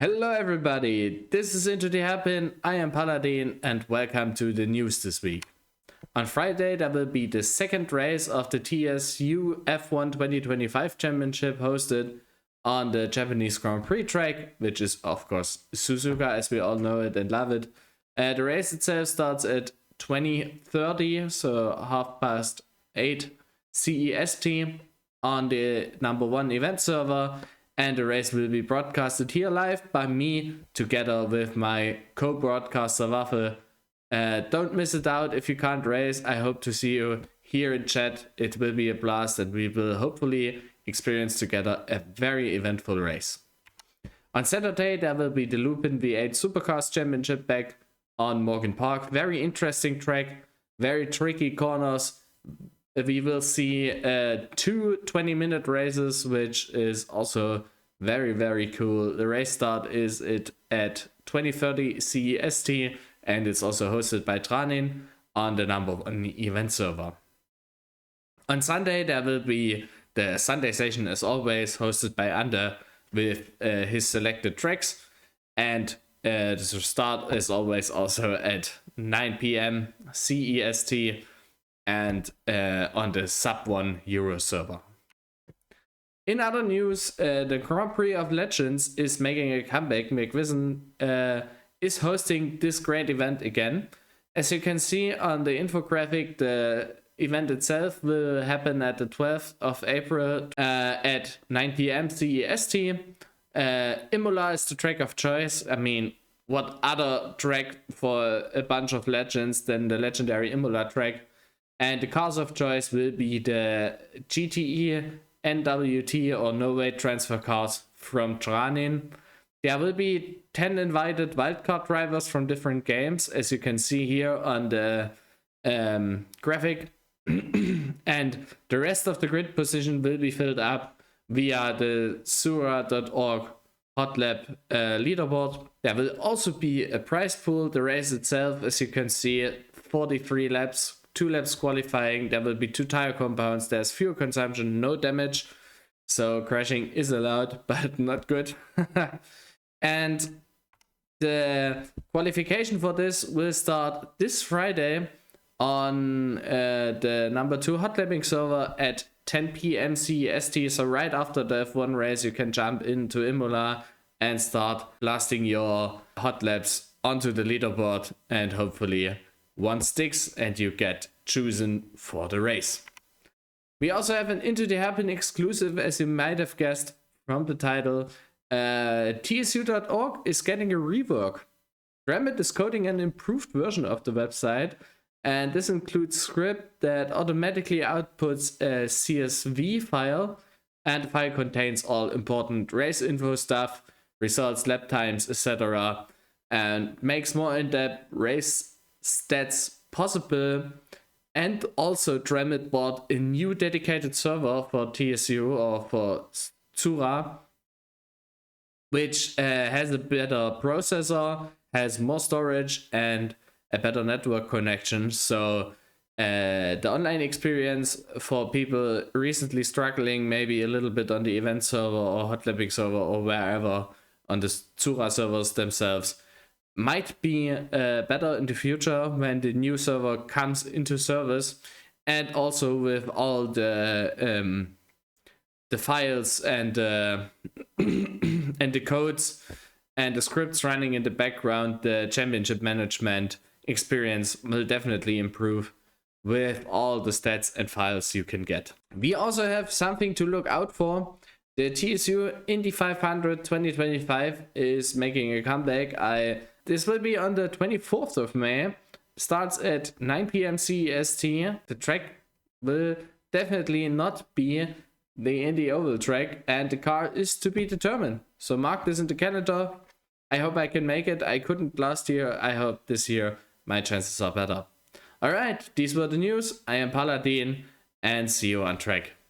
Hello everybody, this is Into the Happen, I am Paladin and welcome to the news this week. On Friday there will be the second race of the TSU F1 2025 Championship hosted on the Japanese Grand Prix track, which is of course Suzuka as we all know it and love it. The race itself starts at 20:30, so 8:30 CEST on the number one event server. And the race will be broadcasted here live by me together with my co-broadcaster Waffe. Don't miss it out if you can't race. I hope to see you here in chat. It will be a blast and we will hopefully experience together a very eventful race. On Saturday there will be the Lupin V8 Supercars Championship back on Morgan Park. Very interesting track, very tricky corners. We will see two 20-minute races, which is also very, very cool. The race start is at 20:30 CEST, and it's also hosted by Tranin on the number one event server. On Sunday, there will be the Sunday session, as always, hosted by Ander with his selected tracks. And the start is always also at 9 p.m. CEST. And on the sub-1 Euro server. In other news, the Grand Prix of Legends is making a comeback. McVison is hosting this great event again. As you can see on the infographic, the event itself will happen at the 12th of April at 9 p.m. CEST. Imola is the track of choice. I mean, what other track for a bunch of legends than the legendary Imola track? And the cars of choice will be the GTE, NWT or No Weight transfer cars from Tranin. There will be 10 invited wildcard drivers from different games, as you can see here on the graphic. And the rest of the grid position will be filled up via the Sura.org HotLab leaderboard. There will also be a prize pool. The race itself, as you can see, 43 laps. 2 laps qualifying, there will be 2 tire compounds, there's fuel consumption, no damage, so crashing is allowed, but not good. And the qualification for this will start this Friday on the number 2 hot lapping server at 10 p.m. CEST, so right after the F1 race you can jump into Imola and start blasting your hot laps onto the leaderboard, and hopefully one sticks and you get chosen for the race. We also have an Into the Happen exclusive, as you might have guessed from the title. TSU.org is getting a rework. Remit is coding an improved version of the website, and this includes script that automatically outputs a CSV file, and the file contains all important race info stuff, results, lap times, etc., and makes more in-depth race stats possible. And also Dremit bought a new dedicated server for TSU or for Tsura, which has a better processor, has more storage and a better network connection. So the online experience for people recently struggling maybe a little bit on the event server or hot lapping server or wherever on the Tsura servers themselves might be better in the future when the new server comes into service, and also with all the files and and the codes and the scripts running in the background, the championship management experience will definitely improve with all the stats and files you can get. We also have something to look out for. The TSU Indy 500 2025 is making a comeback. This will be on the 24th of May. Starts at 9 p.m. CEST. The track will definitely not be the Indy Oval track, and the car is to be determined. So mark this in the calendar. I hope I can make it. I couldn't last year. I hope this year my chances are better. Alright, these were the news. I am Paladin, and see you on track.